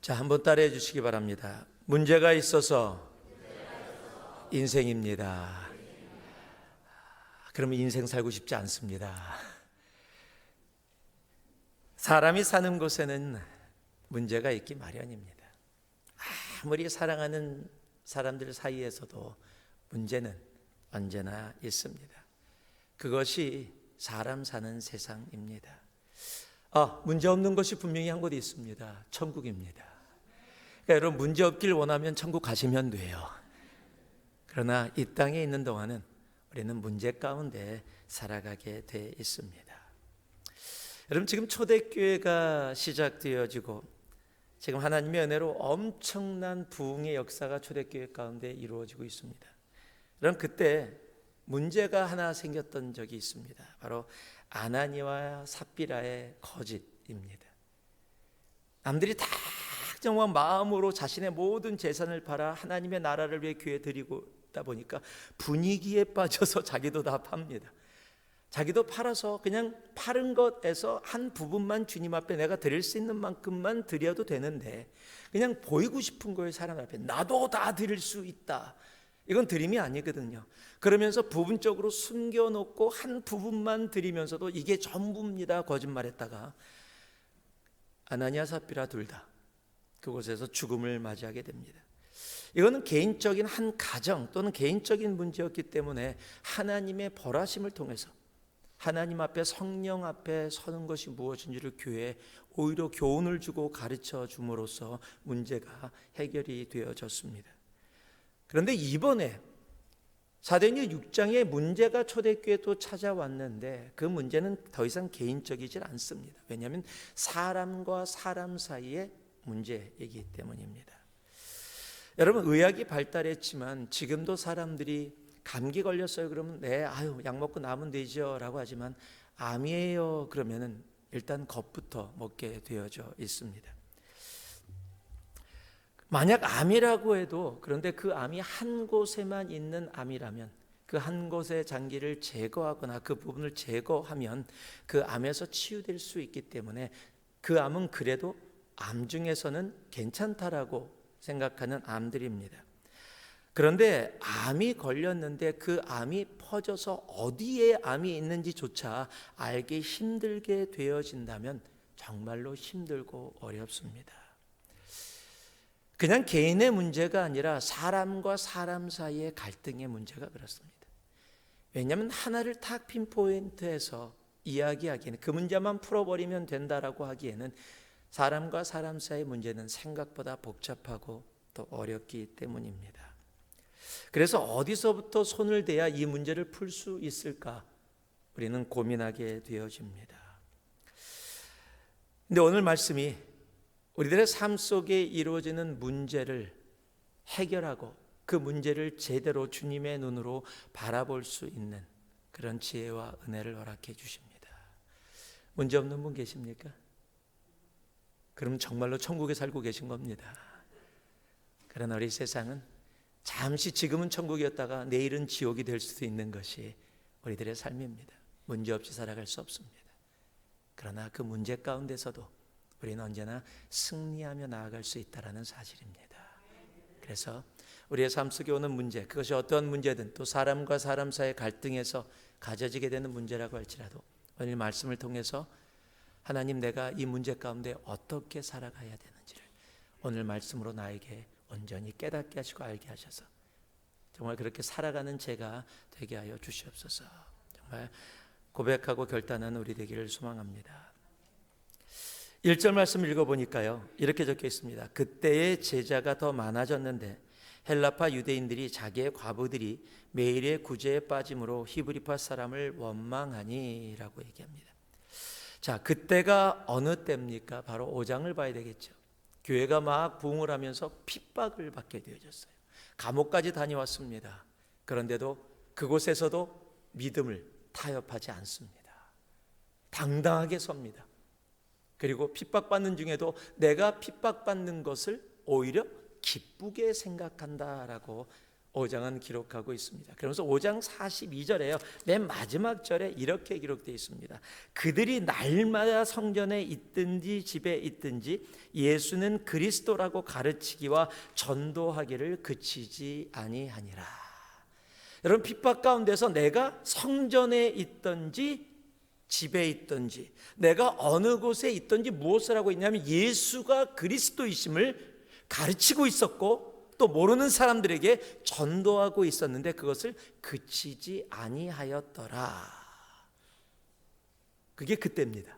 자, 한번 따라해 주시기 바랍니다. 문제가 있어서 인생입니다. 그러면 인생 살고 싶지 않습니다. 사람이 사는 곳에는 문제가 있기 마련입니다. 아무리 사랑하는 사람들 사이에서도 문제는 언제나 있습니다. 그것이 사람 사는 세상입니다. 문제 없는 것이 분명히 한 곳이 있습니다. 천국입니다. 그러니까 여러분, 문제 없길 원하면 천국 가시면 돼요. 그러나 이 땅에 있는 동안은 우리는 문제 가운데 살아가게 돼 있습니다. 여러분, 지금 초대교회가 시작되어지고 지금 하나님의 은혜로 엄청난 부흥의 역사가 초대교회 가운데 이루어지고 있습니다. 여러분, 그때 문제가 하나 생겼던 적이 있습니다. 바로 아나니와 삽비라의 거짓입니다. 남들이 다 정말 마음으로 자신의 모든 재산을 팔아 하나님의 나라를 위해 교회에 드리고 있다 보니까 분위기에 빠져서 자기도 다 팝니다. 자기도 팔아서 그냥 파는 것에서 한 부분만 주님 앞에 내가 드릴 수 있는 만큼만 드려도 되는데 그냥 보이고 싶은 거예요. 사람 앞에 나도 다 드릴 수 있다. 이건 드림이 아니거든요. 그러면서 부분적으로 숨겨놓고 한 부분만 드리면서도 이게 전부입니다 거짓말했다가 아나니아 삽비라 둘 다 그곳에서 죽음을 맞이하게 됩니다. 이거는 개인적인 한 가정 또는 개인적인 문제였기 때문에 하나님의 벌하심을 통해서 하나님 앞에 성령 앞에 서는 것이 무엇인지를 교회에 오히려 교훈을 주고 가르쳐 줌으로써 문제가 해결이 되어졌습니다. 그런데 이번에 사도행전 6장에 문제가 초대교회에 또 찾아왔는데 그 문제는 더 이상 개인적이질 않습니다. 왜냐하면 사람과 사람 사이의 문제이기 때문입니다. 여러분, 의학이 발달했지만 지금도 사람들이 감기 걸렸어요 그러면 약 먹고 나면 되죠 라고 하지만 암이에요 그러면은 일단 겁부터 먹게 되어져 있습니다. 만약 암이라고 해도 그런데 그 암이 한 곳에만 있는 암이라면 그 한 곳의 장기를 제거하거나 그 부분을 제거하면 그 암에서 치유될 수 있기 때문에 그 암은 그래도 암 중에서는 괜찮다라고 생각하는 암들입니다. 그런데 암이 걸렸는데 그 암이 퍼져서 어디에 암이 있는지조차 알기 힘들게 되어진다면 정말로 힘들고 어렵습니다. 그냥 개인의 문제가 아니라 사람과 사람 사이의 갈등의 문제가 그렇습니다. 왜냐하면 하나를 딱 핀포인트해서 이야기하기에는 그 문제만 풀어버리면 된다라고 하기에는 사람과 사람 사이의 문제는 생각보다 복잡하고 또 어렵기 때문입니다. 그래서 어디서부터 손을 대야 이 문제를 풀 수 있을까 우리는 고민하게 되어집니다. 근데 오늘 말씀이 우리들의 삶 속에 이루어지는 문제를 해결하고 그 문제를 제대로 주님의 눈으로 바라볼 수 있는 그런 지혜와 은혜를 허락해 주십니다. 문제 없는 분 계십니까? 그럼 정말로 천국에 살고 계신 겁니다. 그러나 우리 세상은 잠시 지금은 천국이었다가 내일은 지옥이 될 수도 있는 것이 우리들의 삶입니다. 문제 없이 살아갈 수 없습니다. 그러나 그 문제 가운데서도 우리는 언제나 승리하며 나아갈 수 있다는 사실입니다. 그래서 우리의 삶 속에 오는 문제, 그것이 어떤 문제든 또 사람과 사람 사이의 갈등에서 가져지게 되는 문제라고 할지라도 오늘 말씀을 통해서 하나님, 내가 이 문제 가운데 어떻게 살아가야 되는지를 오늘 말씀으로 나에게 온전히 깨닫게 하시고 알게 하셔서 정말 그렇게 살아가는 제가 되게 하여 주시옵소서. 정말 고백하고 결단하는 우리 되기를 소망합니다. 1절 말씀 읽어보니까요, 이렇게 적혀 있습니다. 그때의 제자가 더 많아졌는데 헬라파 유대인들이 자기의 과부들이 매일의 구제에 빠짐으로 히브리파 사람을 원망하니 라고 얘기합니다. 자, 그때가 어느 때입니까? 바로 5장을 봐야 되겠죠. 교회가 막 부흥을 하면서 핍박을 받게 되어졌어요. 감옥까지 다녀왔습니다. 그런데도 그곳에서도 믿음을 타협하지 않습니다. 당당하게 섭니다. 그리고 핍박받는 중에도 내가 핍박받는 것을 오히려 기쁘게 생각한다라고 5장은 기록하고 있습니다. 그러면서 5장 42절에요. 맨 마지막 절에 이렇게 기록되어 있습니다. 그들이 날마다 성전에 있든지 집에 있든지 예수는 그리스도라고 가르치기와 전도하기를 그치지 아니하니라. 여러분, 핍박 가운데서 내가 성전에 있든지 집에 있든지 내가 어느 곳에 있든지 무엇을 하고 있냐면 예수가 그리스도이심을 가르치고 있었고 또 모르는 사람들에게 전도하고 있었는데 그것을 그치지 아니하였더라. 그게 그때입니다.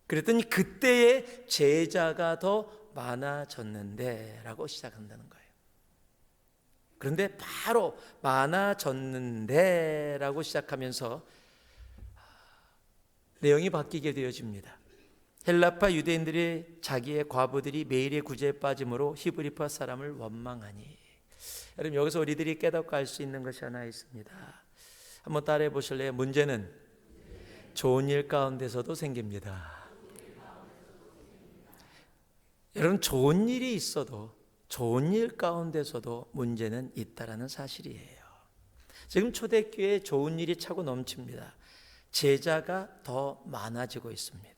그랬더니 그때의 제자가 더 많아졌는데 라고 시작한다는 거예요. 그런데 바로 많아졌는데 라고 시작하면서 내용이 바뀌게 되어집니다. 헬라파 유대인들이 자기의 과부들이 매일의 구제에 빠짐으로 히브리파 사람을 원망하니. 여러분, 여기서 우리들이 깨닫고 알 수 있는 것이 하나 있습니다. 한번 따라해 보실래요? 문제는 좋은 일 가운데서도 생깁니다. 여러분, 좋은 일이 있어도 좋은 일 가운데서도 문제는 있다라는 사실이에요. 지금 초대교회에 좋은 일이 차고 넘칩니다. 제자가 더 많아지고 있습니다.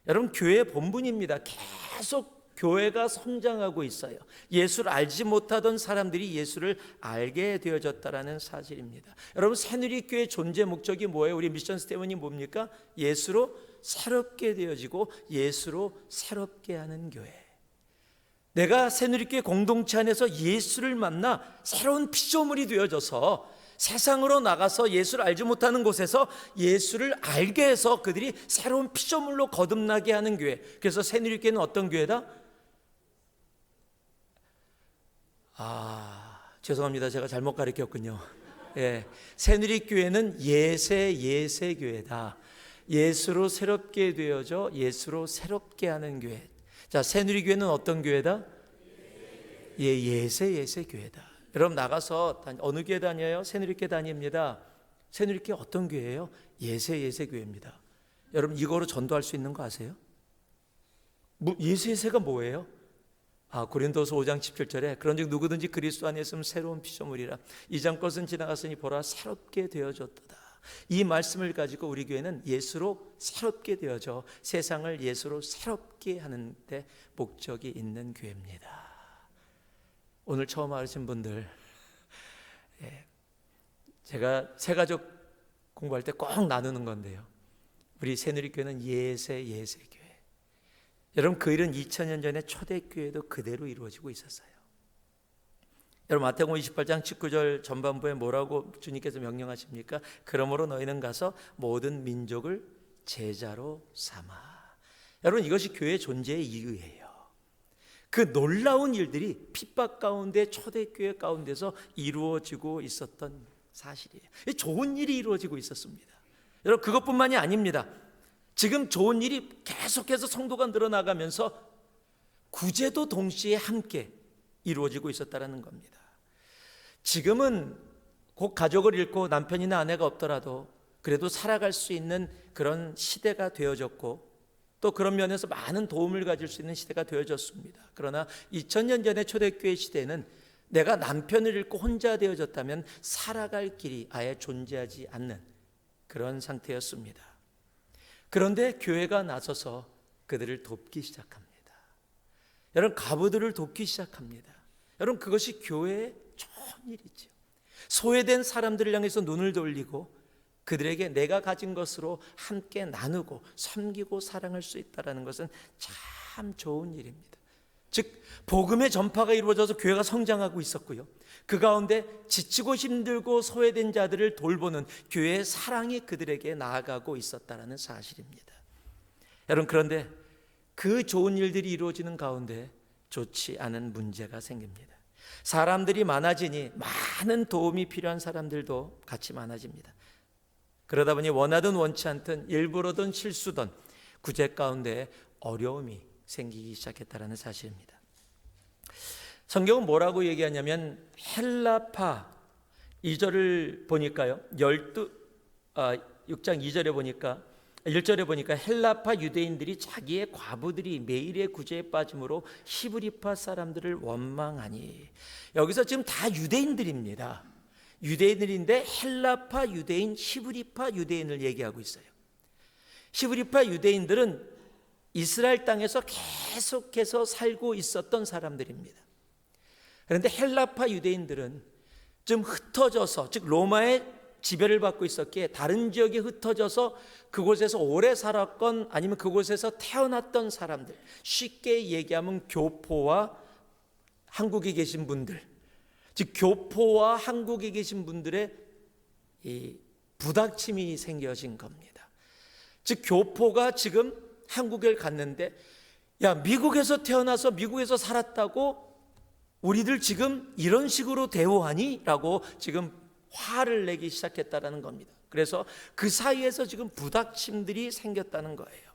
여러분, 교회의 본분입니다. 계속 교회가 성장하고 있어요. 예수를 알지 못하던 사람들이 예수를 알게 되어졌다는 사실입니다. 여러분, 새누리교회의 존재 목적이 뭐예요? 우리 미션 스테이트먼이 뭡니까? 예수로 새롭게 되어지고 예수로 새롭게 하는 교회. 내가 새누리교회 공동체 안에서 예수를 만나 새로운 피조물이 되어져서 세상으로 나가서 예수를 알지 못하는 곳에서 예수를 알게 해서 그들이 새로운 피조물로 거듭나게 하는 교회. 그래서 새누리교회는 어떤 교회다? 죄송합니다. 제가 잘못 가르쳤군요. 새누리교회는 예새 교회다. 예수로 새롭게 되어져 예수로 새롭게 하는 교회. 자, 새누리교회는 어떤 교회다? 예새 교회다. 여러분, 나가서 어느 교회 다녀요? 새누리교회 다닙니다. 새누리교회 어떤 교회예요? 예새 교회입니다. 여러분, 이거로 전도할 수 있는 거 아세요? 예새가 뭐예요? 고린도서 5장 17절에 그런즉 누구든지 그리스도 안에 있으면 새로운 피조물이라. 이전 것은 지나갔으니 보라 새롭게 되어졌도다. 이 말씀을 가지고 우리 교회는 예수로 새롭게 되어져 세상을 예수로 새롭게 하는 데 목적이 있는 교회입니다. 오늘 처음 알으신 분들, 제가 새가족 공부할 때 꼭 나누는 건데요, 우리 새누리교회는 예새 교회. 여러분, 그 일은 2000년 전에 초대교회도 그대로 이루어지고 있었어요. 여러분, 마태복음 28장 19절 전반부에 뭐라고 주님께서 명령하십니까? 그러므로 너희는 가서 모든 민족을 제자로 삼아. 여러분, 이것이 교회의 존재의 이유예요. 그 놀라운 일들이 핍박 가운데 초대교회 가운데서 이루어지고 있었던 사실이에요. 좋은 일이 이루어지고 있었습니다. 여러분, 그것뿐만이 아닙니다. 지금 좋은 일이 계속해서 성도가 늘어나가면서 구제도 동시에 함께 이루어지고 있었다는 겁니다. 지금은 곧 가족을 잃고 남편이나 아내가 없더라도 그래도 살아갈 수 있는 그런 시대가 되어졌고 또 그런 면에서 많은 도움을 가질 수 있는 시대가 되어졌습니다. 그러나 2000년 전의 초대교회 시대는 내가 남편을 잃고 혼자 되어졌다면 살아갈 길이 아예 존재하지 않는 그런 상태였습니다. 그런데 교회가 나서서 그들을 돕기 시작합니다. 여러분, 과부들을 돕기 시작합니다. 여러분, 그것이 교회의 좋은 일이죠. 소외된 사람들을 향해서 눈을 돌리고 그들에게 내가 가진 것으로 함께 나누고 섬기고 사랑할 수 있다는 것은 참 좋은 일입니다. 즉, 복음의 전파가 이루어져서 교회가 성장하고 있었고요, 그 가운데 지치고 힘들고 소외된 자들을 돌보는 교회의 사랑이 그들에게 나아가고 있었다는 사실입니다. 여러분, 그런데 그 좋은 일들이 이루어지는 가운데 좋지 않은 문제가 생깁니다. 사람들이 많아지니 많은 도움이 필요한 사람들도 같이 많아집니다. 그러다 보니 원하든 원치 않든 일부러든 실수든 구제 가운데 어려움이 생기기 시작했다는 사실입니다. 성경은 뭐라고 얘기하냐면 헬라파 2절을 보니까요, 6장 2절에 보니까 1절에 보니까 헬라파 유대인들이 자기의 과부들이 매일의 구제에 빠짐으로 히브리파 사람들을 원망하니, 여기서 지금 다 유대인들입니다. 유대인들인데 헬라파 유대인, 히브리파 유대인을 얘기하고 있어요. 히브리파 유대인들은 이스라엘 땅에서 계속해서 살고 있었던 사람들입니다. 그런데 헬라파 유대인들은 좀 흩어져서, 즉 로마의 지배를 받고 있었기에 다른 지역에 흩어져서 그곳에서 오래 살았건 아니면 그곳에서 태어났던 사람들, 쉽게 얘기하면 교포와 한국에 계신 분들, 즉 교포와 한국에 계신 분들의 이 부닥침이 생겨진 겁니다. 즉 교포가 지금 한국에 갔는데, 야, 미국에서 태어나서 미국에서 살았다고 우리들 지금 이런 식으로 대우하니? 라고 지금 화를 내기 시작했다는 겁니다. 그래서 그 사이에서 지금 부닥침들이 생겼다는 거예요.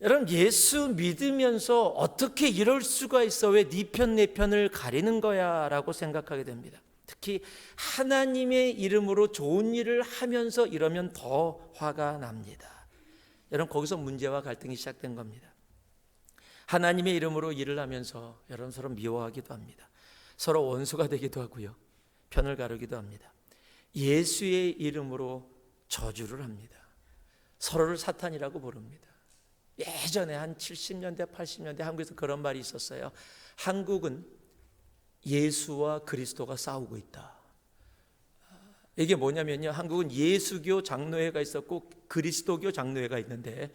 여러분, 예수 믿으면서 어떻게 이럴 수가 있어? 왜 네 편 내 편을 가리는 거야? 라고 생각하게 됩니다. 특히 하나님의 이름으로 좋은 일을 하면서 이러면 더 화가 납니다. 여러분, 거기서 문제와 갈등이 시작된 겁니다. 하나님의 이름으로 일을 하면서 여러분 서로 미워하기도 합니다. 서로 원수가 되기도 하고요, 편을 가르기도 합니다. 예수의 이름으로 저주를 합니다. 서로를 사탄이라고 부릅니다. 예전에 한 70년대 80년대 한국에서 그런 말이 있었어요. 한국은 예수와 그리스도가 싸우고 있다. 이게 뭐냐면요, 한국은 예수교 장로회가 있었고 그리스도교 장로회가 있는데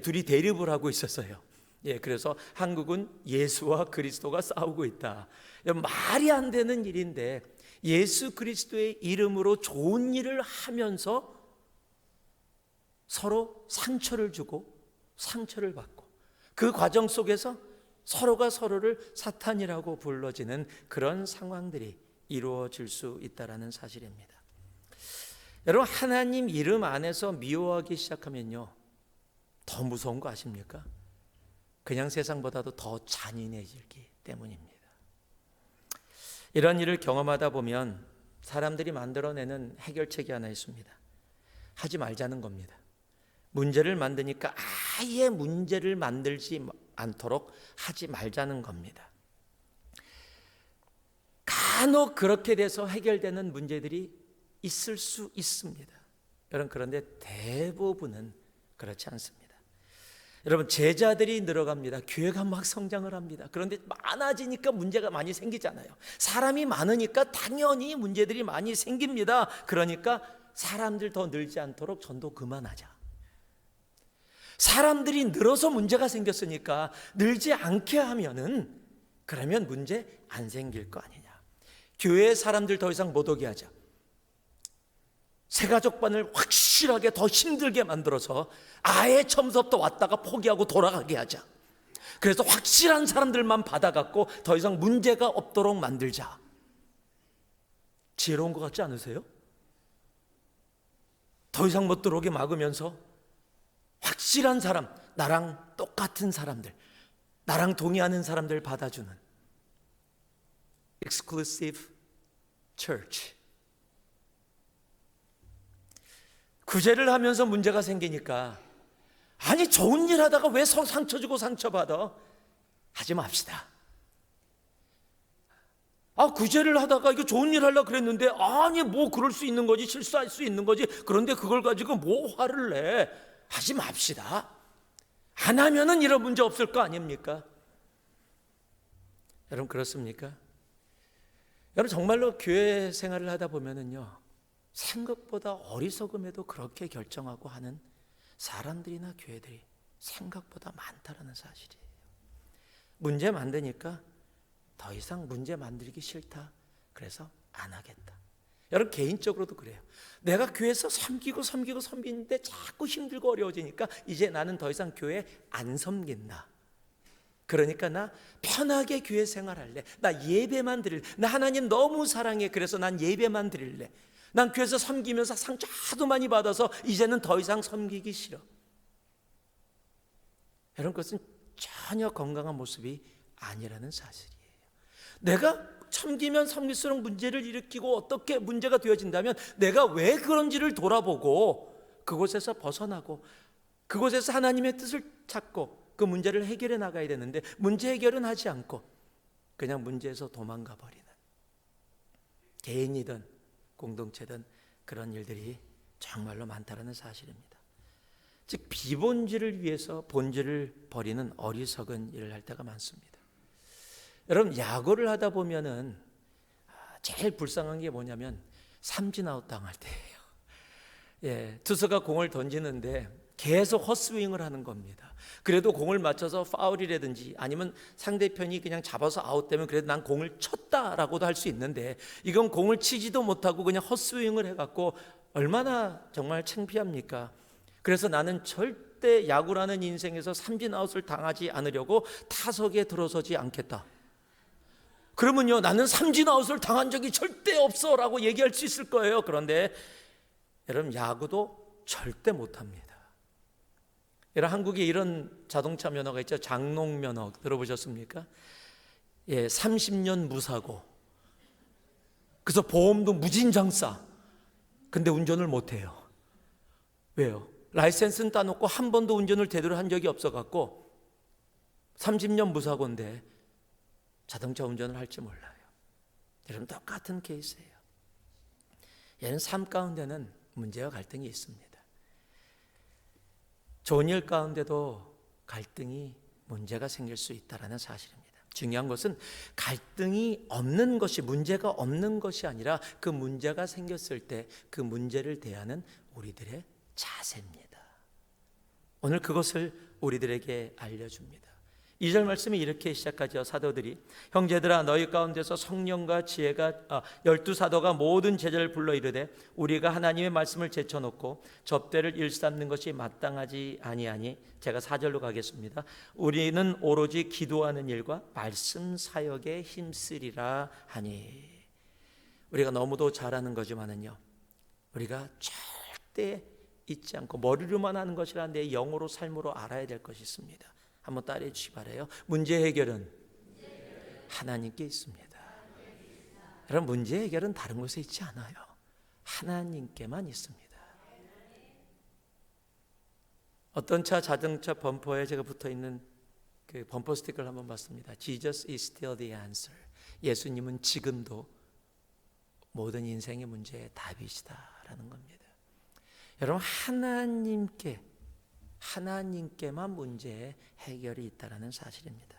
둘이 대립을 하고 있었어요. 그래서 한국은 예수와 그리스도가 싸우고 있다. 말이 안 되는 일인데 예수 그리스도의 이름으로 좋은 일을 하면서 서로 상처를 주고 상처를 받고, 그 과정 속에서 서로가 서로를 사탄이라고 불러지는 그런 상황들이 이루어질 수 있다는 사실입니다. 여러분, 하나님 이름 안에서 미워하기 시작하면요, 더 무서운 거 아십니까? 그냥 세상보다도 더 잔인해지기 때문입니다. 이런 일을 경험하다 보면 사람들이 만들어내는 해결책이 하나 있습니다. 하지 말자는 겁니다. 문제를 만드니까 아예 문제를 만들지 않도록 하지 말자는 겁니다. 간혹 그렇게 돼서 해결되는 문제들이 있을 수 있습니다. 여러분, 그런데 대부분은 그렇지 않습니다. 여러분, 제자들이 늘어갑니다. 교회가 막 성장을 합니다. 그런데 많아지니까 문제가 많이 생기잖아요. 사람이 많으니까 당연히 문제들이 많이 생깁니다. 그러니까 사람들 더 늘지 않도록 전도 그만하자. 사람들이 늘어서 문제가 생겼으니까 늘지 않게 하면은 그러면 문제 안 생길 거 아니냐. 교회에 사람들 더 이상 못 오게 하자. 새가족반을 확실하게 더 힘들게 만들어서 아예 처음부터 왔다가 포기하고 돌아가게 하자. 그래서 확실한 사람들만 받아갖고 더 이상 문제가 없도록 만들자. 지혜로운 것 같지 않으세요? 더 이상 못 들어오게 막으면서 확실한 사람, 나랑 똑같은 사람들, 나랑 동의하는 사람들 받아주는 exclusive church. 구제를 하면서 문제가 생기니까, 아니 좋은 일 하다가 왜 서로 상처 주고 상처받아? 하지 맙시다. 구제를 하다가 이거 좋은 일 하려고 그랬는데, 아니 뭐 그럴 수 있는 거지, 실수할 수 있는 거지, 그런데 그걸 가지고 뭐 화를 내? 하지 맙시다. 안 하면은 이런 문제 없을 거 아닙니까? 여러분, 그렇습니까? 여러분, 정말로 교회 생활을 하다 보면은요, 생각보다 어리석음에도 그렇게 결정하고 하는 사람들이나 교회들이 생각보다 많다는 사실이에요. 문제 만드니까 더 이상 문제 만들기 싫다. 그래서 안 하겠다. 여러분, 개인적으로도 그래요. 내가 교회에서 섬기는데 자꾸 힘들고 어려워지니까 이제 나는 더 이상 교회 안 섬긴다. 그러니까 나 편하게 교회 생활할래. 나 예배만 드릴래. 나 하나님 너무 사랑해. 그래서 난 예배만 드릴래. 난 교회에서 섬기면서 상처 하도 많이 받아서 이제는 더 이상 섬기기 싫어. 여러분, 그것은 전혀 건강한 모습이 아니라는 사실이에요. 내가 섬기면 섬길수록 문제를 일으키고 어떻게 문제가 되어진다면 내가 왜 그런지를 돌아보고 그곳에서 벗어나고 그곳에서 하나님의 뜻을 찾고 그 문제를 해결해 나가야 되는데 문제 해결은 하지 않고 그냥 문제에서 도망가 버리는, 개인이든 공동체든 그런 일들이 정말로 많다는 사실입니다. 즉 비본질을 위해서 본질을 버리는 어리석은 일을 할 때가 많습니다. 여러분 야구를 하다 보면은 제일 불쌍한 게 뭐냐면 삼진아웃 당할 때예요. 투수가 공을 던지는데 계속 헛스윙을 하는 겁니다. 그래도 공을 맞춰서 파울이라든지 아니면 상대편이 그냥 잡아서 아웃되면 그래도 난 공을 쳤다라고도 할 수 있는데 이건 공을 치지도 못하고 그냥 헛스윙을 해갖고 얼마나 정말 창피합니까? 그래서 나는 절대 야구라는 인생에서 삼진아웃을 당하지 않으려고 타석에 들어서지 않겠다. 그러면요, 나는 삼진아웃을 당한 적이 절대 없어 라고 얘기할 수 있을 거예요. 그런데 여러분 야구도 절대 못합니다. 여러분 한국에 이런 자동차 면허가 있죠. 장롱 면허 들어보셨습니까? 30년 무사고, 그래서 보험도 무진장싸. 근데 운전을 못해요. 왜요? 라이센스는 따놓고 한 번도 운전을 제대로 한 적이 없어갖고 30년 무사고인데 자동차 운전을 할지 몰라요. 여러분 똑같은 케이스예요. 얘는 삶 가운데는 문제와 갈등이 있습니다. 좋은 일 가운데도 갈등이 문제가 생길 수 있다는 사실입니다. 중요한 것은 갈등이 없는 것이, 문제가 없는 것이 아니라 그 문제가 생겼을 때 그 문제를 대하는 우리들의 자세입니다. 오늘 그것을 우리들에게 알려줍니다. 2절 말씀이 이렇게 시작하죠. 사도들이 형제들아 너희 가운데서 성령과 지혜가 12사도가 모든 제자를 불러 이르되 우리가 하나님의 말씀을 제쳐놓고 접대를 일삼는 것이 마땅하지 아니하니, 제가 4절로 가겠습니다. 우리는 오로지 기도하는 일과 말씀 사역에 힘쓰리라 하니. 우리가 너무도 잘하는 거지만은요, 우리가 절대 잊지 않고 머리로만 하는 것이라 내 영으로 삶으로 알아야 될 것이 있습니다. 한번 따라해 주시기 바라요. 문제 해결은 하나님께 있습니다. 여러분 문제 해결은 다른 곳에 있지 않아요. 하나님께만 있습니다. 어떤 차 자동차 범퍼에 제가 붙어있는 그 범퍼 스티커를 한번 봤습니다. Jesus is still the answer. 예수님은 지금도 모든 인생의 문제의 답이시다라는 겁니다. 여러분 하나님께만 문제의 해결이 있다는 사실입니다.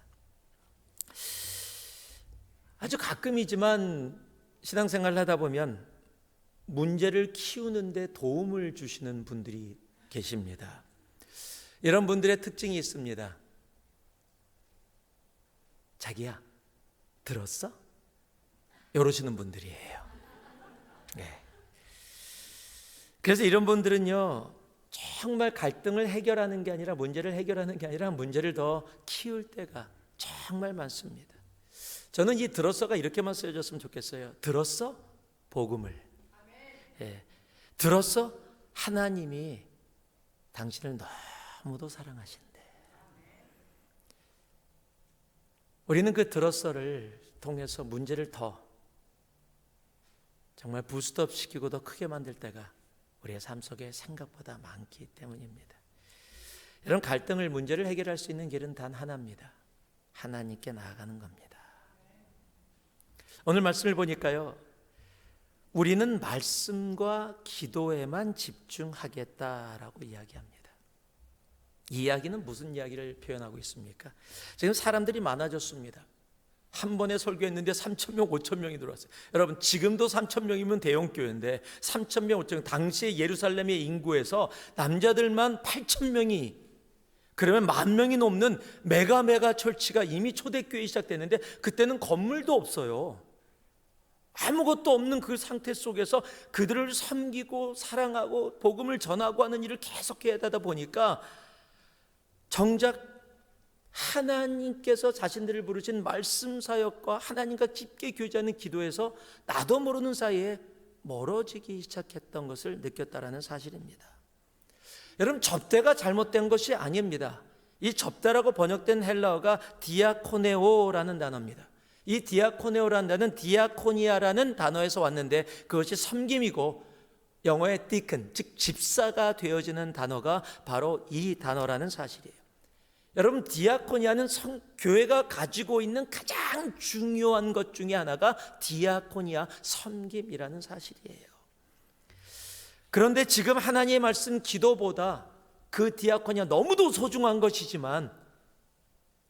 아주 가끔이지만 신앙생활을 하다 보면 문제를 키우는데 도움을 주시는 분들이 계십니다. 이런 분들의 특징이 있습니다. 자기야, 들었어? 이러시는 분들이에요. 네. 그래서 이런 분들은요, 정말 갈등을 해결하는 게 아니라, 문제를 해결하는 게 아니라 문제를 더 키울 때가 정말 많습니다. 저는 이 들었어가 이렇게만 쓰여졌으면 좋겠어요. 들었어? 복음을. 들었어? 하나님이 당신을 너무도 사랑하신대. 우리는 그 들었어를 통해서 문제를 더 정말 부스트업 시키고 더 크게 만들 때가 우리의 삶 속에 생각보다 많기 때문입니다. 여러분 갈등을, 문제를 해결할 수 있는 길은 단 하나입니다. 하나님께 나아가는 겁니다. 오늘 말씀을 보니까요, 우리는 말씀과 기도에만 집중하겠다라고 이야기합니다. 이 이야기는 무슨 이야기를 표현하고 있습니까? 지금 사람들이 많아졌습니다. 한 번에 설교했는데 3,000명, 5,000명이 들어왔어요. 여러분 지금도 3,000명이면 대형교회인데 3,000명, 5,000명, 당시에 예루살렘의 인구에서 남자들만 8,000명이, 그러면 10,000명이 넘는 메가 철치가 이미 초대교회 시작됐는데 그때는 건물도 없어요. 아무것도 없는 그 상태 속에서 그들을 섬기고 사랑하고 복음을 전하고 하는 일을 계속해야 하다 보니까 정작 하나님께서 자신들을 부르신 말씀 사역과 하나님과 깊게 교제하는 기도에서 나도 모르는 사이에 멀어지기 시작했던 것을 느꼈다라는 사실입니다. 여러분 접대가 잘못된 것이 아닙니다. 이 접대라고 번역된 헬라어가 디아코네오라는 단어입니다. 이 디아코네오라는 단어는 디아코니아라는 단어에서 왔는데 그것이 섬김이고, 영어의 deacon, 즉 집사가 되어지는 단어가 바로 이 단어라는 사실이에요. 여러분, 디아코니아는 교회가 가지고 있는 가장 중요한 것 중에 하나가 디아코니아, 섬김이라는 사실이에요. 그런데 지금 하나님의 말씀 기도보다 그 디아코니아 너무도 소중한 것이지만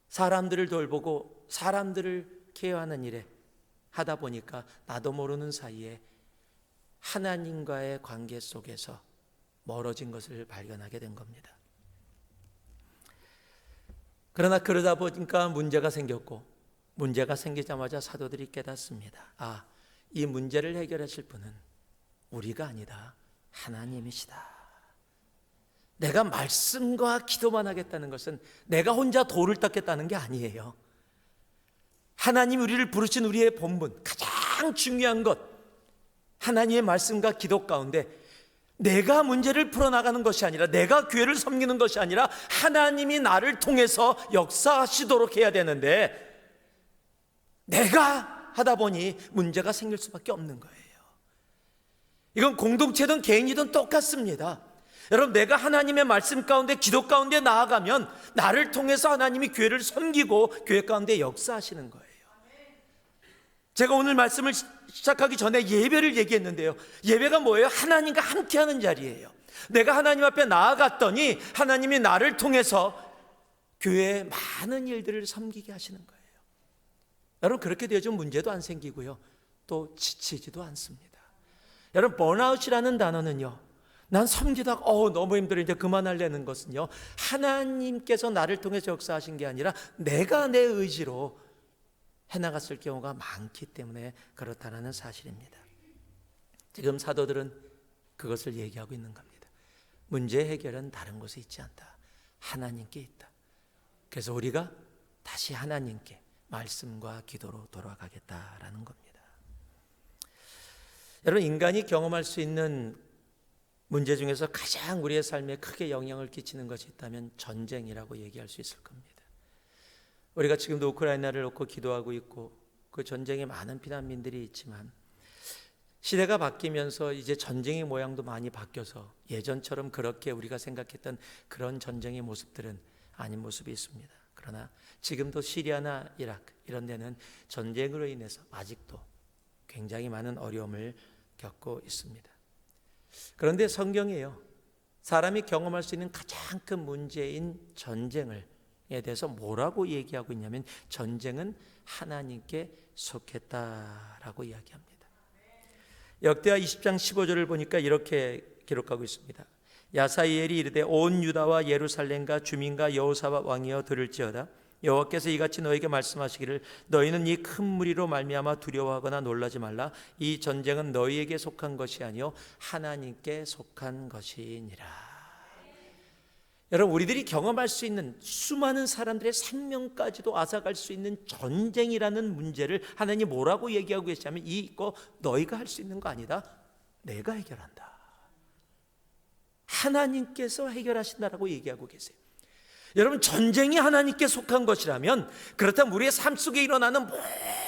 사람들을 돌보고 사람들을 케어하는 일에 하다 보니까 나도 모르는 사이에 하나님과의 관계 속에서 멀어진 것을 발견하게 된 겁니다. 그러나 그러다 보니까 문제가 생겼고, 문제가 생기자마자 사도들이 깨닫습니다. 아, 이 문제를 해결하실 분은 우리가 아니다, 하나님이시다. 내가 말씀과 기도만 하겠다는 것은 내가 혼자 돌을 닦겠다는 게 아니에요. 하나님 우리를 부르신 우리의 본분, 가장 중요한 것, 하나님의 말씀과 기도 가운데 내가 문제를 풀어나가는 것이 아니라, 내가 교회를 섬기는 것이 아니라 하나님이 나를 통해서 역사하시도록 해야 되는데, 내가 하다 보니 문제가 생길 수밖에 없는 거예요. 이건 공동체든 개인이든 똑같습니다. 여러분, 내가 하나님의 말씀 가운데, 기도 가운데 나아가면 나를 통해서 하나님이 교회를 섬기고 교회 가운데 역사하시는 거예요. 제가 오늘 말씀을 시작하기 전에 예배를 얘기했는데요. 예배가 뭐예요? 하나님과 함께하는 자리예요. 내가 하나님 앞에 나아갔더니 하나님이 나를 통해서 교회의 많은 일들을 섬기게 하시는 거예요. 여러분, 그렇게 되어지면 문제도 안 생기고요, 또 지치지도 않습니다. 여러분, 번아웃이라는 단어는요, 난 섬기다가 너무 힘들어 이제 그만하려는 것은요, 하나님께서 나를 통해서 역사하신 게 아니라 내가 내 의지로 해나갔을 경우가 많기 때문에 그렇다는 사실입니다. 지금 사도들은 그것을 얘기하고 있는 겁니다. 문제 해결은 다른 곳에 있지 않다, 하나님께 있다. 그래서 우리가 다시 하나님께 말씀과 기도로 돌아가겠다라는 겁니다. 여러분, 인간이 경험할 수 있는 문제 중에서 가장 우리의 삶에 크게 영향을 끼치는 것이 있다면 전쟁이라고 얘기할 수 있을 겁니다. 우리가 지금도 우크라이나를 놓고 기도하고 있고, 그 전쟁에 많은 피난민들이 있지만 시대가 바뀌면서 이제 전쟁의 모양도 많이 바뀌어서 예전처럼 그렇게 우리가 생각했던 그런 전쟁의 모습들은 아닌 모습이 있습니다. 그러나 지금도 시리아나 이라크 이런 데는 전쟁으로 인해서 아직도 굉장히 많은 어려움을 겪고 있습니다. 그런데 성경이요, 사람이 경험할 수 있는 가장 큰 문제인 전쟁에 대해서 뭐라고 얘기하고 있냐면, 전쟁은 하나님께 속했다라고 이야기합니다. 역대하 20장 15절을 보니까 이렇게 기록하고 있습니다. 야사이엘이 이르되 온 유다와 예루살렘과 주민과 여호사밧 왕이여 들을지어다. 여호와께서 이같이 너에게 말씀하시기를 너희는 이 큰 무리로 말미암아 두려워하거나 놀라지 말라. 이 전쟁은 너희에게 속한 것이 아니요 하나님께 속한 것이니라. 여러분, 우리들이 경험할 수 있는 수많은 사람들의 생명까지도 앗아갈 수 있는 전쟁이라는 문제를 하나님이 뭐라고 얘기하고 계시냐면, 이거 너희가 할 수 있는 거 아니다, 내가 해결한다, 하나님께서 해결하신다라고 얘기하고 계세요. 여러분, 전쟁이 하나님께 속한 것이라면, 그렇다면 우리의 삶 속에 일어나는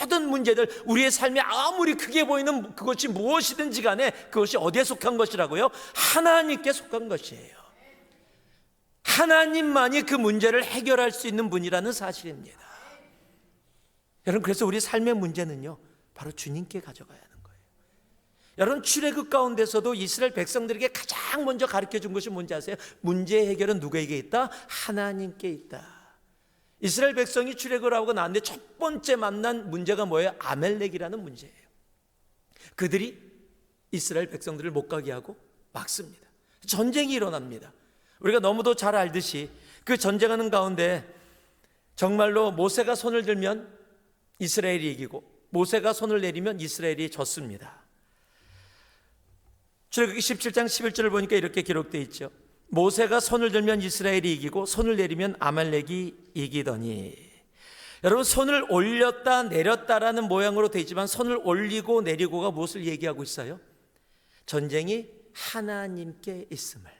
모든 문제들, 우리의 삶이 아무리 크게 보이는 그것이 무엇이든지 간에 그것이 어디에 속한 것이라고요? 하나님께 속한 것이에요. 하나님만이 그 문제를 해결할 수 있는 분이라는 사실입니다. 여러분, 그래서 우리 삶의 문제는요, 바로 주님께 가져가야 하는 거예요. 여러분, 출애굽 가운데서도 이스라엘 백성들에게 가장 먼저 가르쳐 준 것이 뭔지 아세요? 문제의 해결은 누구에게 있다? 하나님께 있다. 이스라엘 백성이 출애굽을 하고 나는데 첫 번째 만난 문제가 뭐예요? 아멜렉이라는 문제예요. 그들이 이스라엘 백성들을 못 가게 하고 막습니다. 전쟁이 일어납니다. 우리가 너무도 잘 알듯이 그 전쟁하는 가운데 정말로 모세가 손을 들면 이스라엘이 이기고, 모세가 손을 내리면 이스라엘이 졌습니다. 출애굽기 17장 11절을 보니까 이렇게 기록되어 있죠. 모세가 손을 들면 이스라엘이 이기고 손을 내리면 아말렉이 이기더니. 여러분, 손을 올렸다 내렸다라는 모양으로 되어 있지만 손을 올리고 내리고가 무엇을 얘기하고 있어요? 전쟁이 하나님께 있음을,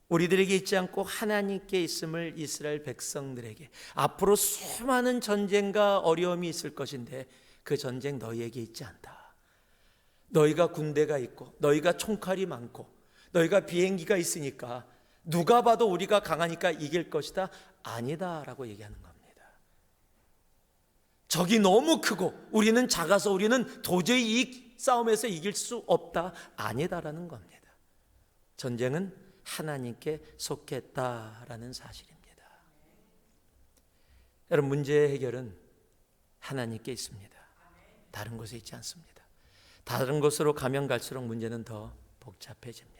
우리들에게 있지 않고 하나님께 있음을 이스라엘 백성들에게, 앞으로 수많은 전쟁과 어려움이 있을 것인데 그 전쟁 너희에게 있지 않다, 너희가 군대가 있고 너희가 총칼이 많고 너희가 비행기가 있으니까 누가 봐도 우리가 강하니까 이길 것이다. 아니다라고 얘기하는 겁니다. 적이 너무 크고 우리는 작아서 우리는 도저히 이 싸움에서 이길 수 없다. 아니다라는 겁니다. 전쟁은 하나님께 속했다라는 사실입니다. 여러분, 문제의 해결은 하나님께 있습니다. 다른 곳에 있지 않습니다. 다른 곳으로 가면 갈수록 문제는 더 복잡해집니다.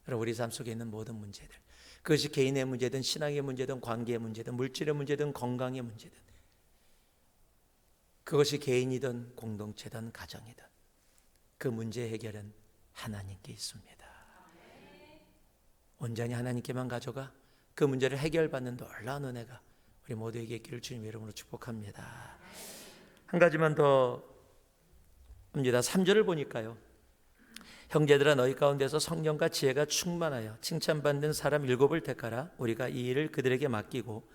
여러분, 우리 삶 속에 있는 모든 문제들, 그것이 개인의 문제든 신앙의 문제든 관계의 문제든 물질의 문제든 건강의 문제든, 그것이 개인이든 공동체든 가정이든 그 문제의 해결은 하나님께 있습니다. 온전히 하나님께만 가져가 그 문제를 해결받는 놀라운 은혜가 우리 모두에게 있기를 주님의 이름으로 축복합니다. 한 가지만 더 합니다. 3절을 보니까요, 형제들아 너희 가운데서 성령과 지혜가 충만하여 칭찬받는 사람 7을 택하라. 우리가 이 일을 그들에게 맡기고,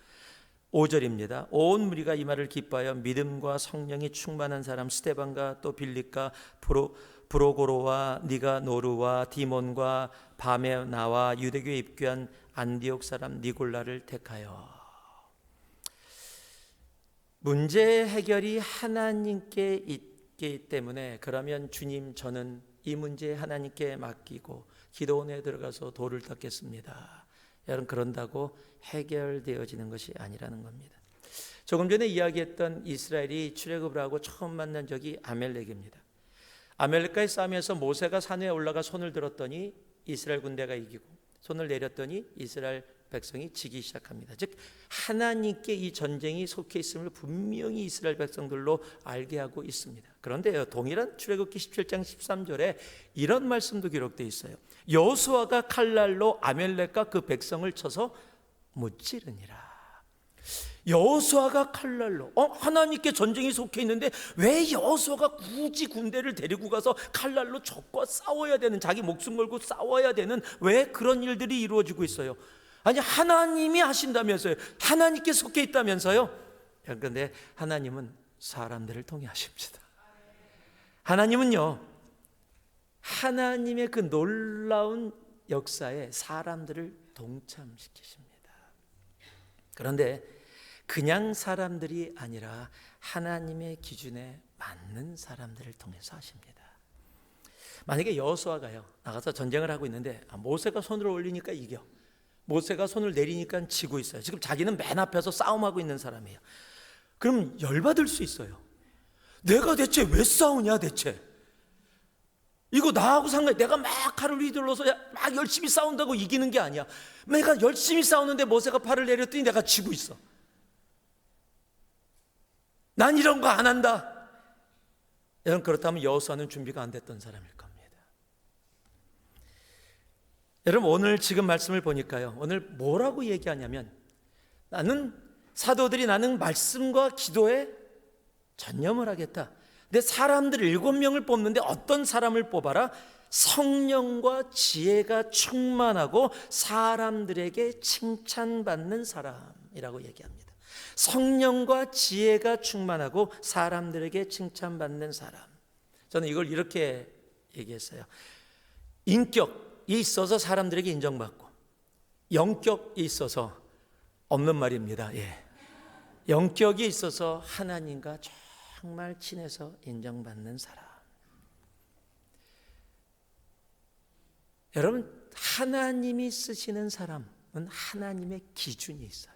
5절입니다. 온 무리가 이 말을 기뻐하여 믿음과 성령이 충만한 사람 스데반과 또 빌립과 브로고로와 니가노르와 디몬과 바메나와 유대교에 입교한 안디옥 사람 니골라를 택하여. 문제 해결이 하나님께 있기 때문에, 그러면 주님, 저는 이 문제 하나님께 맡기고 기도원에 들어가서 돌을 닦겠습니다, 여러분, 그런다고 해결되어지는 것이 아니라는 겁니다. 조금 전에 이야기했던 이스라엘이 출애굽을 하고 처음 만난 적이 아멜렉입니다. 아멜렉과의 싸움에서 모세가 산 위에 올라가 손을 들었더니 이스라엘 군대가 이기고, 손을 내렸더니 이스라엘 백성이 지기 시작합니다. 즉 하나님께 이 전쟁이 속해 있음을 분명히 이스라엘 백성들로 알게 하고 있습니다. 그런데요, 동일한 출애굽기 17장 13절에 이런 말씀도 기록되어 있어요. 여호수아가 칼날로 아멜렉과 그 백성을 쳐서 무찌르니라. 여호수아가 칼날로, 하나님께 전쟁이 속해 있는데 왜 여호수아가 굳이 군대를 데리고 가서 칼날로 적과 싸워야 되는, 자기 목숨 걸고 싸워야 되는, 왜 그런 일들이 이루어지고 있어요? 아니, 하나님이 하신다면서요. 하나님께 속해 있다면서요. 그런데 하나님은 사람들을 통해 하십니다. 하나님은요, 하나님의 그 놀라운 역사에 사람들을 동참시키십니다. 그런데 그냥 사람들이 아니라 하나님의 기준에 맞는 사람들을 통해서 하십니다. 만약에 여호수아가요, 나가서 전쟁을 하고 있는데 모세가 손을 올리니까 이겨, 모세가 손을 내리니까 지고 있어요. 지금 자기는 맨 앞에서 싸움하고 있는 사람이에요. 그럼 열받을 수 있어요. 내가 대체 왜 싸우냐 대체. 이거 나하고 상관이, 내가 막 칼을 휘둘러서 막 열심히 싸운다고 이기는 게 아니야. 내가 열심히 싸우는데 모세가 팔을 내렸더니 내가 지고 있어. 난 이런 거 안 한다. 여러분, 그렇다면 여호수아는 준비가 안 됐던 사람일 겁니다. 여러분, 오늘 지금 말씀을 보니까요, 오늘 뭐라고 얘기하냐면, 사도들이 나는 말씀과 기도에 전념을 하겠다. 근데 사람들 7명을 뽑는데 어떤 사람을 뽑아라? 성령과 지혜가 충만하고 사람들에게 칭찬받는 사람이라고 얘기합니다. 성령과 지혜가 충만하고 사람들에게 칭찬받는 사람. 저는 이걸 이렇게 얘기했어요. 인격이 있어서 사람들에게 인정받고, 영격이 있어서 없는 말입니다. 영격이 있어서 하나님과 정말 친해서 인정받는 사람. 여러분, 하나님이 쓰시는 사람은 하나님의 기준이 있어요.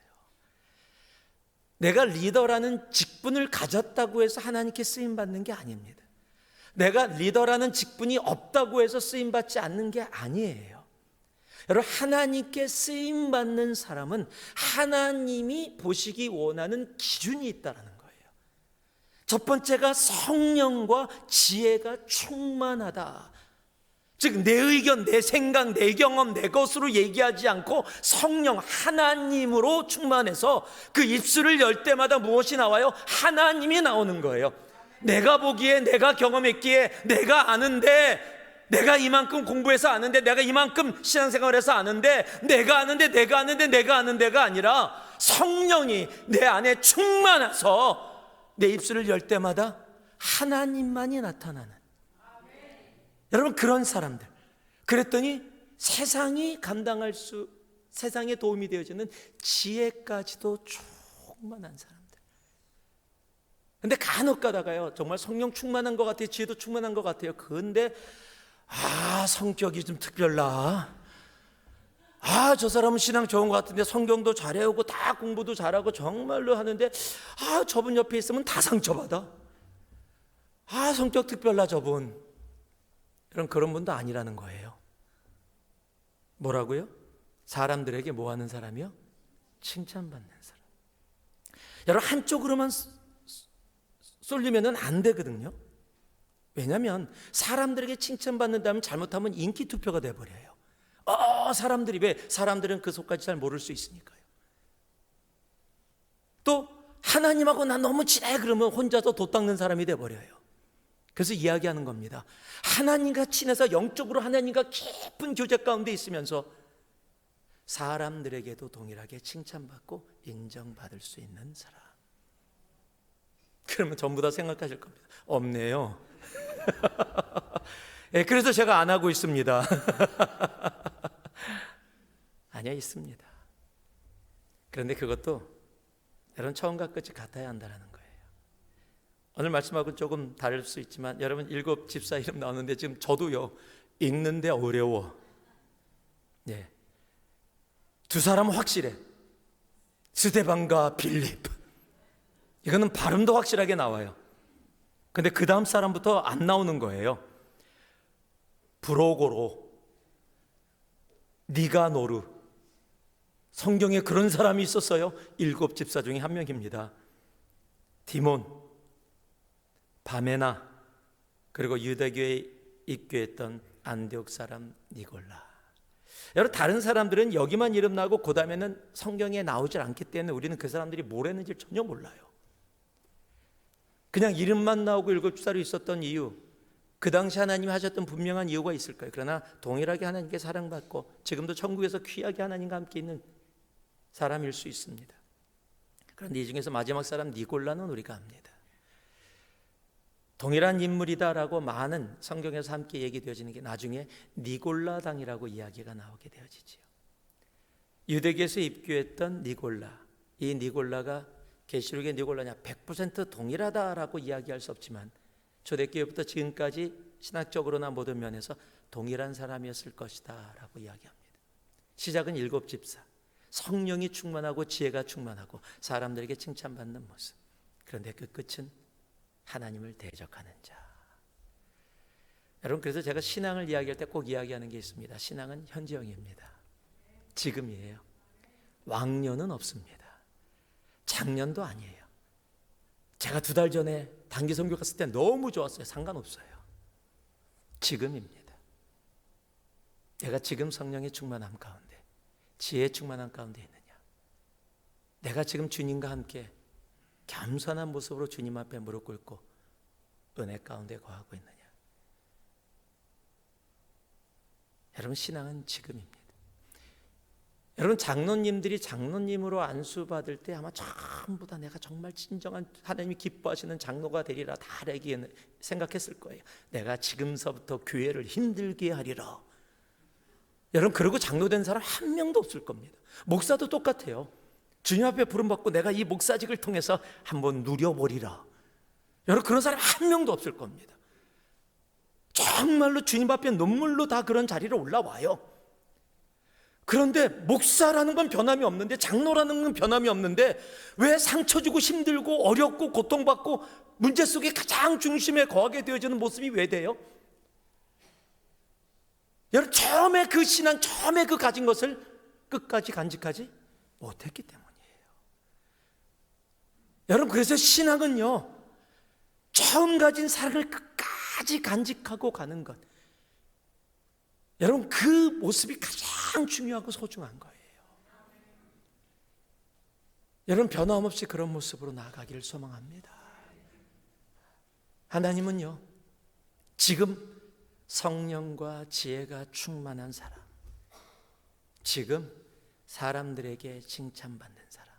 내가 리더라는 직분을 가졌다고 해서 하나님께 쓰임받는 게 아닙니다. 내가 리더라는 직분이 없다고 해서 쓰임받지 않는 게 아니에요. 여러분, 하나님께 쓰임받는 사람은 하나님이 보시기 원하는 기준이 있다는 거예요. 첫 번째가 성령과 지혜가 충만하다. 즉, 내 의견, 내 생각, 내 경험, 내 것으로 얘기하지 않고 성령, 하나님으로 충만해서 그 입술을 열 때마다 무엇이 나와요? 하나님이 나오는 거예요. 내가 보기에, 내가 경험했기에, 내가 아는데, 내가 이만큼 공부해서 아는데, 내가 이만큼 신앙생활해서 아는데, 내가 아는데, 내가 아는데, 내가 아는 데가 아니라 성령이 내 안에 충만해서 내 입술을 열 때마다 하나님만이 나타나는, 여러분, 그런 사람들. 그랬더니 세상에 도움이 되어지는 지혜까지도 충만한 사람들. 근데 간혹 가다가요, 정말 성령 충만한 것 같아요. 지혜도 충만한 것 같아요. 그런데 성격이 좀 특별나. 저 사람은 신앙 좋은 것 같은데 성경도 잘 외우고 다 공부도 잘하고 정말로 하는데 저분 옆에 있으면 다 상처받아. 성격 특별나 저분. 그런 분도 아니라는 거예요. 뭐라고요? 사람들에게 뭐 하는 사람이요? 칭찬받는 사람. 여러분, 한쪽으로만 쏠리면 안 되거든요. 왜냐하면 사람들에게 칭찬받는다면 잘못하면 인기 투표가 돼버려요. 사람들이 왜? 사람들은 그 속까지 잘 모를 수 있으니까요. 또 하나님하고 나 너무 친해 그러면 혼자서 돛 닦는 사람이 돼버려요. 그래서 이야기하는 겁니다. 하나님과 친해서 영적으로 하나님과 깊은 교제 가운데 있으면서 사람들에게도 동일하게 칭찬받고 인정받을 수 있는 사람. 그러면 전부 다 생각하실 겁니다. 없네요. 그래서 제가 안 하고 있습니다. 아니야, 있습니다. 그런데 그것도 여러분 처음과 끝이 같아야 한다는 거예요. 오늘 말씀하고 조금 다를 수 있지만 여러분 7 집사 이름 나오는데 지금 저도요 읽는데 어려워. 두 사람은 확실해. 스데반과 빌립. 이거는 발음도 확실하게 나와요. 근데 그 다음 사람부터 안 나오는 거예요. 브로고로, 니가노르. 성경에 그런 사람이 있었어요. 7 집사 중에 한 명입니다. 디몬, 바메나, 그리고 유대교에 입교했던 안디옥 사람 니골라. 여러분, 다른 사람들은 여기만 이름 나고 그 다음에는 성경에 나오질 않기 때문에 우리는 그 사람들이 뭘 했는지 전혀 몰라요. 그냥 이름만 나오고 7 집사로 있었던 이유, 그 당시 하나님이 하셨던 분명한 이유가 있을 거예요. 그러나 동일하게 하나님께 사랑받고 지금도 천국에서 귀하게 하나님과 함께 있는 사람일 수 있습니다. 그런데 이 중에서 마지막 사람 니골라는 우리가 압니다. 동일한 인물이다라고 많은 성경에서 함께 얘기되어지는 게 나중에 니골라당이라고 이야기가 나오게 되어지지요. 유대교에서 입교했던 니골라, 이 니골라가 계시록의 니골라냐 100% 동일하다라고 이야기할 수 없지만 초대교회부터 지금까지 신학적으로나 모든 면에서 동일한 사람이었을 것이다 라고 이야기합니다. 시작은 7 집사, 성령이 충만하고 지혜가 충만하고 사람들에게 칭찬받는 모습. 그런데 그 끝은 하나님을 대적하는 자. 여러분, 그래서 제가 신앙을 이야기할 때 꼭 이야기하는 게 있습니다. 신앙은 현재형입니다. 지금이에요. 왕년은 없습니다. 작년도 아니에요. 제가 2달 전에 단기 선교 갔을 때 너무 좋았어요. 상관없어요. 지금입니다. 내가 지금 성령의 충만함 가운데, 지혜의 충만함 가운데 있느냐? 내가 지금 주님과 함께 겸손한 모습으로 주님 앞에 무릎 꿇고 은혜 가운데 거하고 있느냐? 여러분, 신앙은 지금입니다. 여러분, 장로님들이 장로님으로 안수받을 때 아마 전부 다 내가 정말 진정한 하나님이 기뻐하시는 장로가 되리라 다 생각했을 거예요. 내가 지금서부터 교회를 힘들게 하리라. 여러분, 그러고 장로된 사람 한 명도 없을 겁니다. 목사도 똑같아요. 주님 앞에 부름받고 내가 이 목사직을 통해서 한번 누려보리라. 여러분, 그런 사람 한 명도 없을 겁니다. 정말로 주님 앞에 눈물로 다 그런 자리로 올라와요. 그런데 목사라는 건 변함이 없는데, 장로라는 건 변함이 없는데 왜 상처 주고 힘들고 어렵고 고통받고 문제 속에 가장 중심에 거하게 되어지는 모습이 왜 돼요? 여러분, 처음에 그 신앙, 처음에 그 가진 것을 끝까지 간직하지 못했기 때문이에요. 여러분, 그래서 신앙은요, 처음 가진 사랑을 끝까지 간직하고 가는 것, 여러분, 그 모습이 가장 중요하고 소중한 거예요. 여러분, 변함없이 그런 모습으로 나아가기를 소망합니다. 하나님은요, 지금 성령과 지혜가 충만한 사람, 지금 사람들에게 칭찬받는 사람,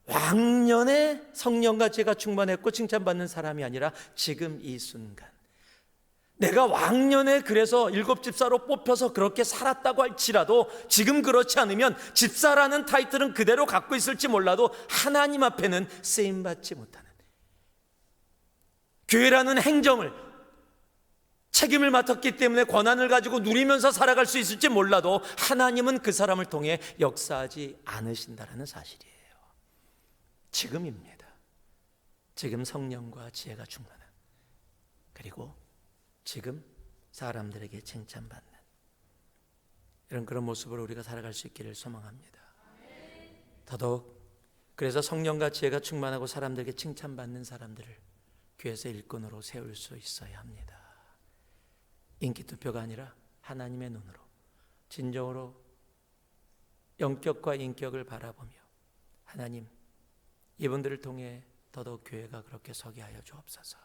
왕년에 성령과 지혜가 충만했고 칭찬받는 사람이 아니라 지금 이 순간 내가 왕년에 그래서 일곱 집사로 뽑혀서 그렇게 살았다고 할지라도 지금 그렇지 않으면 집사라는 타이틀은 그대로 갖고 있을지 몰라도 하나님 앞에는 쓰임받지 못하는, 교회라는 행정을, 책임을 맡았기 때문에 권한을 가지고 누리면서 살아갈 수 있을지 몰라도 하나님은 그 사람을 통해 역사하지 않으신다는 사실이에요. 지금입니다. 지금 성령과 지혜가 충만한, 그리고 지금 사람들에게 칭찬받는 이런 그런 모습으로 우리가 살아갈 수 있기를 소망합니다. 더더욱 그래서 성령과 지혜가 충만하고 사람들에게 칭찬받는 사람들을 교회에서 일꾼으로 세울 수 있어야 합니다. 인기투표가 아니라 하나님의 눈으로 진정으로 영격과 인격을 바라보며 하나님, 이분들을 통해 더더욱 교회가 그렇게 서게 하여 주옵소서,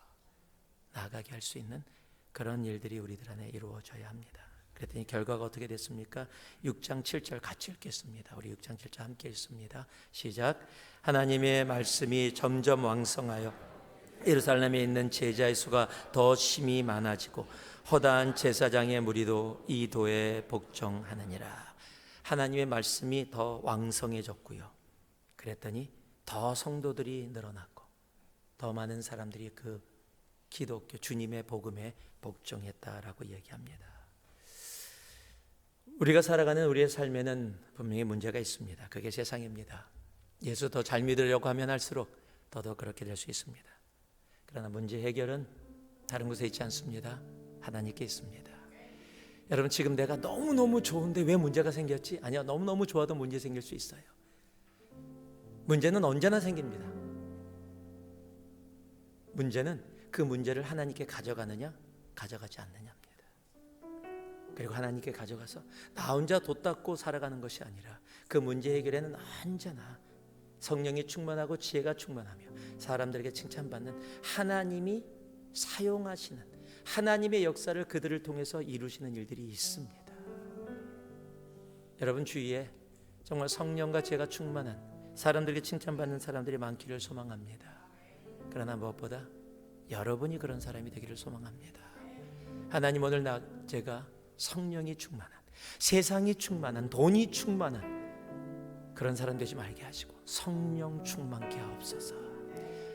나아가게 할 수 있는 그런 일들이 우리들 안에 이루어져야 합니다. 그랬더니 결과가 어떻게 됐습니까? 6장 7절 같이 읽겠습니다. 우리 6장 7절 함께 읽습니다. 시작. 하나님의 말씀이 점점 왕성하여 예루살렘에 있는 제자의 수가 더 심히 많아지고 허다한 제사장의 무리도 이 도에 복종하느니라. 하나님의 말씀이 더 왕성해졌고요. 그랬더니 더 성도들이 늘어났고 더 많은 사람들이 그 기독교 주님의 복음에 복종했다라고 얘기합니다. 우리가 살아가는 우리의 삶에는 분명히 문제가 있습니다. 그게 세상입니다. 예수 더 잘 믿으려고 하면 할수록 더더욱 그렇게 될 수 있습니다. 그러나 문제 해결은 다른 곳에 있지 않습니다. 하나님께 있습니다. 여러분, 지금 내가 너무너무 좋은데 왜 문제가 생겼지? 아니요, 너무너무 좋아도 문제 생길 수 있어요. 문제는 언제나 생깁니다. 문제는 그 문제를 하나님께 가져가느냐 가져가지 않느냐입니다. 그리고 하나님께 가져가서 나 혼자 돛닦고 살아가는 것이 아니라 그 문제 해결에는 언제나 성령이 충만하고 지혜가 충만하며 사람들에게 칭찬받는 하나님이 사용하시는 하나님의 역사를 그들을 통해서 이루시는 일들이 있습니다. 여러분 주위에 정말 성령과 지혜가 충만한 사람들에게 칭찬받는 사람들이 많기를 소망합니다. 그러나 무엇보다 여러분이 그런 사람이 되기를 소망합니다. 하나님, 오늘 제가 성령이 충만한, 세상이 충만한, 돈이 충만한 그런 사람 되지 말게 하시고 성령 충만케 하옵소서.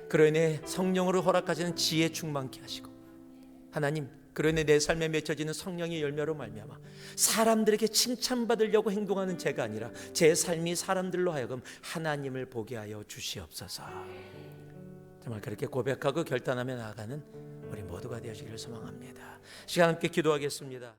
그로 인해 성령으로 허락하시는 지혜 충만케 하시고 하나님, 그로 인해 내 삶에 맺혀지는 성령의 열매로 말미암아 사람들에게 칭찬받으려고 행동하는 제가 아니라 제 삶이 사람들로 하여금 하나님을 보게 하여 주시옵소서. 정말 그렇게 고백하고 결단하며 나아가는 우리 모두가 되시기를 소망합니다. 시간 함께 기도하겠습니다.